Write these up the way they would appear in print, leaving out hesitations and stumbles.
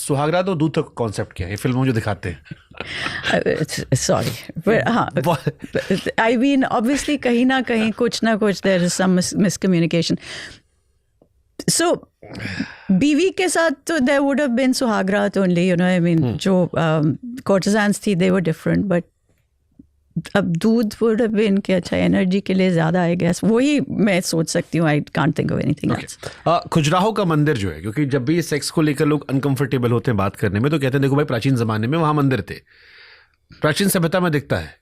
सुहागरात और दूध का कॉन्सेप्ट क्या है फिल्मों में जो दिखाते हैं? सॉरी, हाँ, आई मीन ऑब्वियसली कहीं ना कुछ there is some miscommunication. So बीवी के साथ तो देयर वुड हैव बीन सुहागरात only, you know, I mean जो कोर्टिजान्स थी दे वर डिफरेंट, बट अब दूध वुड हैव बीन कि अच्छा एनर्जी के लिए ज़्यादा, आई गेस. वही मैं सोच सकती हूँ. I can't think of anything else. Khajuraho का मंदिर जो है, क्योंकि जब भी सेक्स को लेकर लोग अनकंफर्टेबल होते हैं बात करने में, तो कहते हैं देखो भाई प्राचीन ज़माने में वहाँ मंदिर थे. प्राचीन सभ्यता में दिखता है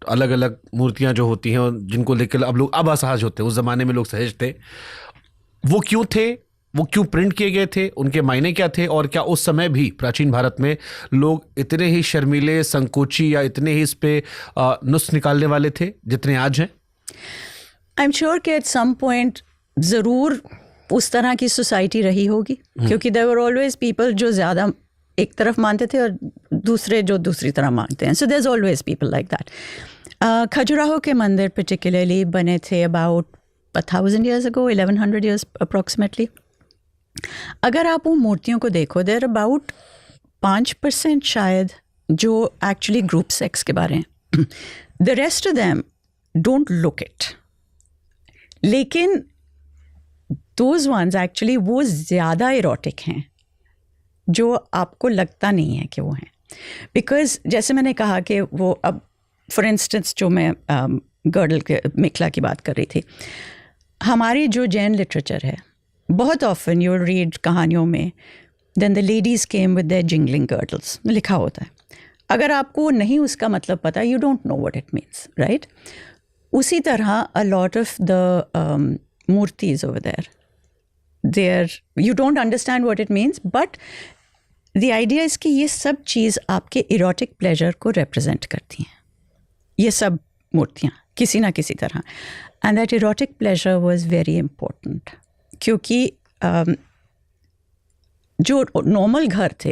अलग अलग मूर्तियाँ जो होती हैं जिनको लेकर अब लोग अब असहज होते हैं. उस ज़माने में लोग सहज थे. वो क्यों थे? वो क्यों प्रिंट किए गए थे? उनके मायने क्या थे? और क्या उस समय भी प्राचीन भारत में लोग इतने ही शर्मीले, संकोची या इतने ही इस पे नुस्ख निकालने वाले थे जितने आज हैं? आई एम श्योर कि एट सम पॉइंट ज़रूर उस तरह की सोसाइटी रही होगी, क्योंकि देयर वर ऑलवेज पीपल जो ज़्यादा एक तरफ मानते थे और दूसरे जो दूसरी तरह मानते हैं. So there is always people like that. Khajuraho के मंदिर पर्टिकुलरली बने थे about 1000 years ago, 1100 years approximately. अगर आप वो मूर्तियों को देखो, देर अबाउट 5% शायद जो एक्चुअली ग्रुप सेक्स के बारे हैं. The rest of them don't look it. लेकिन दोज वंस एक्चुअली वो ज़्यादा इरोटिक हैं जो आपको लगता नहीं है कि वो हैं. बिकॉज जैसे मैंने कहा कि वो, अब फॉर इंस्टेंस जो मैं गर्डल के मिखला की बात कर रही थी, हमारी जो जैन लिटरेचर है, बहुत ऑफन यू रीड कहानियों में, then the ladies came with their jingling girdles लिखा होता है. अगर आपको नहीं उसका मतलब पता, you don't know what it means, right? उसी तरह a lot of the murtis over there you don't understand what it means, but the idea is कि ये सब चीज़ आपके इरोटिक प्लेजर को रिप्रेजेंट करती हैं, ये सब मूर्तियाँ किसी ना किसी तरह. And that erotic pleasure was very important, क्योंकि जो नॉर्मल घर थे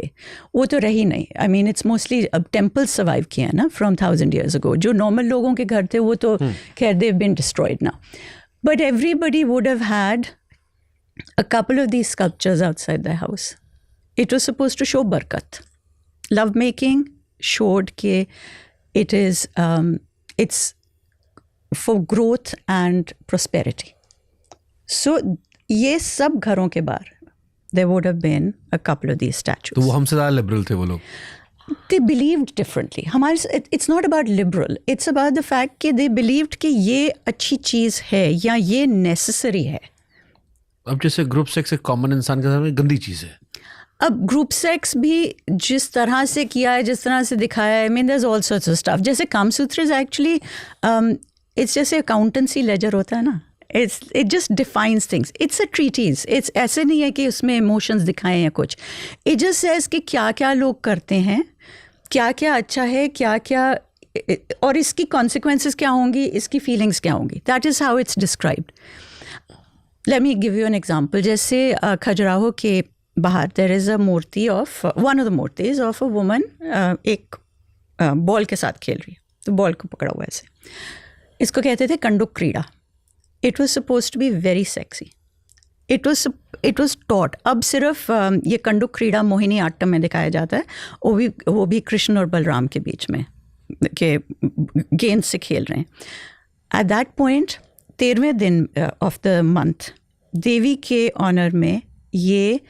वो तो रही नहीं. आई मीन इट्स मोस्टली, अब टेम्पल्स सर्वाइव किए हैं ना फ्रॉम 1000 years ago. जो नॉर्मल लोगों के घर थे वो तो खैर they've been destroyed now, but everybody would have had a couple of these sculptures outside the house. It was suppose to show बरकत. लव मेकिंग शोड के it is it's for growth and prosperity. So ये सब घरों के बाहर there would have been a couple of these statues. तो वो हमसे ज़्यादा लिबरल थे वो लोग. They believed differently. हमारे, it's not about liberal, it's about the fact कि they believed कि ये अच्छी चीज़ है या ये necessary है. अब जैसे ग्रुप सेक्स एक कॉमन इंसान के सामने गंदी चीज़ है. अब ग्रुप सेक्स भी जिस तरह से किया है, जिस तरह से दिखाया है, I mean there is all sorts of stuff. जैसे कामसूत्र इज एक्चुअली इट्स जैसे अकाउंटेंसी लेजर होता है ना, it just defines things. It's a treatise. It's ऐसे नहीं है कि उसमें इमोशंस दिखाएं या कुछ. इट जस्ट सेज कि क्या क्या लोग करते हैं, क्या क्या अच्छा है, क्या क्या, और इसकी कॉन्सिक्वेंसेस क्या होंगी, इसकी फीलिंग्स क्या होंगी. That is how it's described. Let me give you an example. जैसे खजुराहो के बाहर there is a murti of, one of the murtis of a woman एक बॉल के साथ खेल रही है, तो बॉल को पकड़ा हुआ ऐसे. इसको कहते थे कंडुक क्रीड़ा. It was suppose to be very sexy. It was taught. अब सिर्फ ये कंडुक क्रीड़ा मोहिनी आट्टम में दिखाया जाता है, वो भी कृष्ण और बलराम के बीच में के गेंद से खेल रहे हैं. एट दैट पॉइंट 13वें दिन ऑफ द मंथ देवी के ऑनर में ये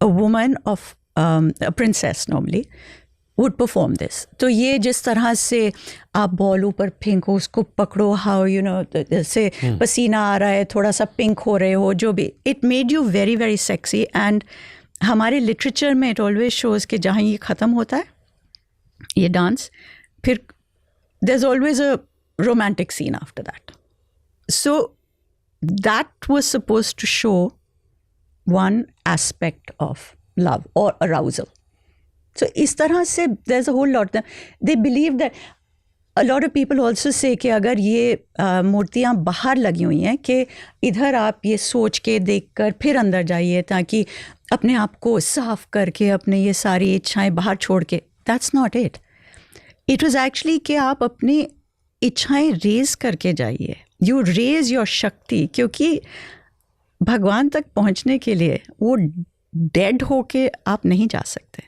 a woman of a princess normally would perform this. तो ये जिस तरह से आप बॉल ऊपर फेंको, उसको पकड़ो, हाउ यू नो, जैसे पसीना आ रहा है, थोड़ा सा पिंक हो रहे हो, जो भी, it made you very very sexy. And हमारे लिटरेचर में इट ऑलवेज शोज़ कि जहाँ ये ख़त्म होता है ये डांस, फिर there is always a romantic scene after that. So that was suppose to show one aspect of love or arousal. So इस तरह से there's a whole lot. They believe that a lot of people also say कि अगर ये मूर्तियाँ बाहर लगी हुई हैं कि इधर आप ये सोच के देख कर फिर अंदर जाइए ताकि अपने आप को साफ करके अपने ये सारी इच्छाएं बाहर छोड़ के. That's not it. It was actually कि आप अपनी इच्छाएं रेज करके जाइए. You raise your शक्ति, क्योंकि भगवान तक पहुंचने के लिए वो डेड होके आप नहीं जा सकते.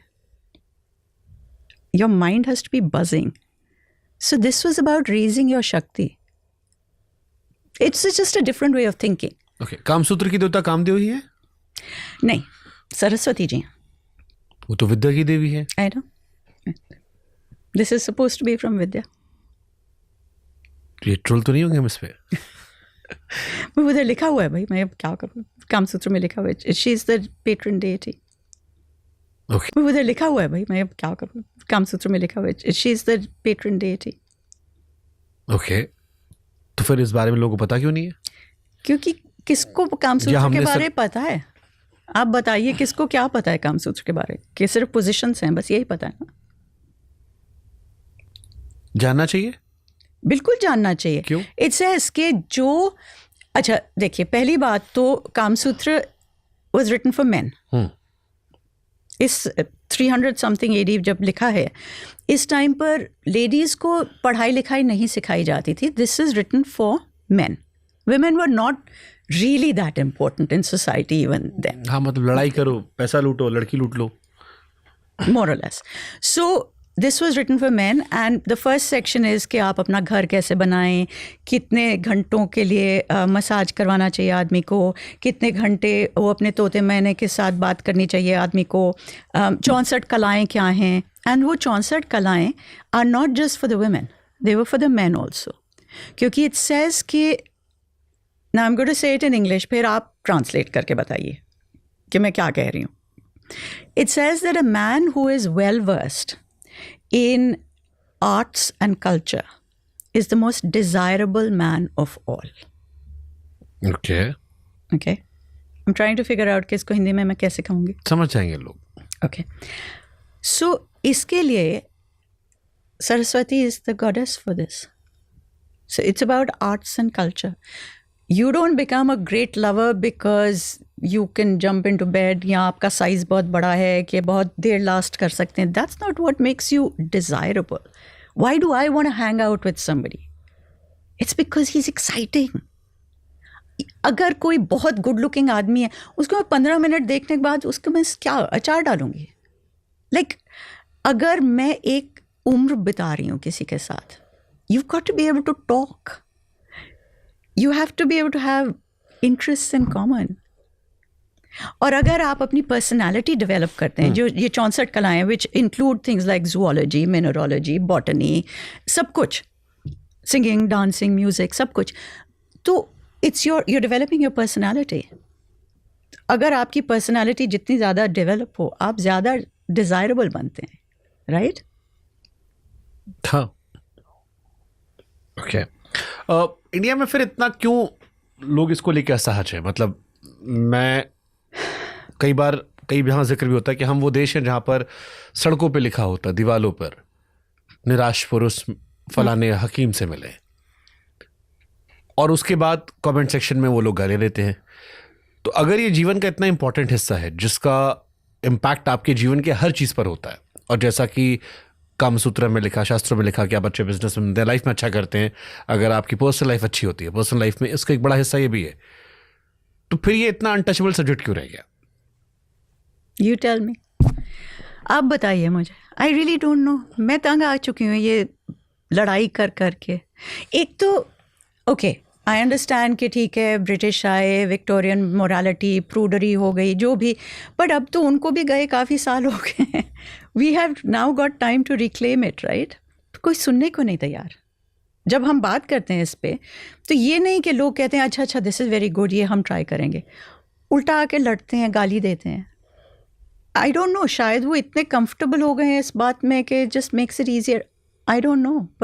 Your mind has to be buzzing. So this was about raising your Shakti. It's just a different way of thinking. Okay, Kamasutra की देवता कामदेव ही है? नहीं, सरस्वती जी. वो तो विद्या की देवी है. I know. This is supposed to be from Vidya. ये ट्रोल तो नहीं होंगे हम इस पे? वो उधर लिखा हुआ है भाई, मैं अब क्या करूँ. कामसूत्र में लिखा हुआ है. She is the patron deity. Okay, वो उधर लिखा हुआ है भाई, मैं अब क्या करूँ. कामसूत्र में लिखा हुआ है. She is the patron deity. Okay. तो फिर इस बारे में लोगों को पता क्यों नहीं है? क्योंकि किसको या कामसूत्र हमने के सब- बारे में पता है? आप बताइए किसको क्या पता है कामसूत्र के बारे में? कि सिर्फ पोजीशंस हैं, बस यही पता है ना. जानना चाहिए. बिल्कुल जानना चाहिए. क्यों? इट्स एस के जो, अच्छा देखिए, पहली बात तो Kamasutra was written for men. इस 300 समथिंग एडी जब लिखा है, इस टाइम पर लेडीज़ को पढ़ाई लिखाई नहीं सिखाई जाती थी. This is written for men. women were not really that important in society even then. हाँ, मतलब लड़ाई करो, पैसा लूटो, लड़की लूट लो. More or less. So this was written for men, and the first section is कि आप अपना घर कैसे बनाएं, कितने घंटों के लिए मसाज करवाना चाहिए आदमी को, कितने घंटे वो अपने तोते मैने के साथ बात करनी चाहिए आदमी को, 64 कलाएँ क्या हैं. एंड वो 64 कलाएँ are not just for the women, they were for the men also. क्योंकि it says कि, now I'm going to say it in English, फिर आप ट्रांसलेट करके बताइए कि मैं क्या कह रही हूँ. It says that a man who is well versed in arts and culture is the most desirable man of all. Okay, Okay? I'm trying to figure out कि इसको हिंदी में मैं कैसे कहूँगी. समझ जाएंगे लोग. Okay. So इसके लिए Saraswati is the goddess for this. So it's about arts and culture. You don't become a great lover because you can jump into bed या आपका साइज बहुत बड़ा है कि बहुत देर लास्ट कर सकते हैं. That's not what makes you desirable. Why do I want to hang out with somebody? It's because he's exciting. अगर कोई बहुत गुड लुकिंग आदमी है, उसको मैं 15 मिनट देखने के बाद उसको मैं क्या अचार डालूंगी. Like, अगर मैं एक उम्र बिता रही हूँ किसी के साथ, you've got to be able to talk. You have to be able to have interests in common. और अगर आप अपनी पर्सनालिटी डेवलप करते हैं, जो ये 64 कलाएं which include things like zoology, mineralogy, botany, सब कुछ, सिंगिंग, डांसिंग, म्यूजिक, सब कुछ, तो it's you're developing your personality. अगर आपकी पर्सनालिटी जितनी ज़्यादा डेवलप हो, आप ज़्यादा डिज़ायरेबल बनते हैं, राइट? हाँ. ओके. इंडिया में फिर इतना क्यों लोग इसको लेके असहज है? मतलब मैं कई यहाँ जिक्र भी होता है कि हम वो देश हैं जहाँ पर सड़कों पे लिखा होता है, दीवालों पर, निराश पुरुष फलाने हकीम से मिले, और उसके बाद कमेंट सेक्शन में वो लोग गाली देते हैं. तो अगर ये जीवन का इतना इंपॉर्टेंट हिस्सा है जिसका इम्पैक्ट आपके जीवन के हर चीज़ पर होता है, और जैसा कि कामसूत्र में लिखा, शास्त्रों में लिखा कि आप अच्छे बिजनेस में, लाइफ में अच्छा करते हैं अगर आपकी पर्सनल लाइफ अच्छी होती है, पर्सनल लाइफ में इसका एक बड़ा हिस्सा ये भी है, तो फिर ये इतना अनटचेबल सब्जेक्ट क्यों रह गया? You tell me. आप बताइए मुझे. I really don't know. मैं तंग आ चुकी हूँ ये लड़ाई कर के. एक तो ओके, आई अंडरस्टैंड कि ठीक है, ब्रिटिश आए, विक्टोरियन मोरालिटी, प्रूडरी हो गई, जो भी, बट अब तो उनको भी गए काफ़ी साल हो गए. We have now got time to reclaim it, right? कोई सुनने को नहीं तैयार. जब हम बात करते हैं इस पे, तो ये नहीं कि लोग कहते हैं अच्छा दिस इज़ वेरी गुड, ये हम ट्राई करेंगे. उल्टा आके लड़ते हैं, गाली देते हैं. आई डोंट नो, शायद वो इतने कंफर्टेबल हो गए हैं इस बात में कि just makes it easier. I don't know.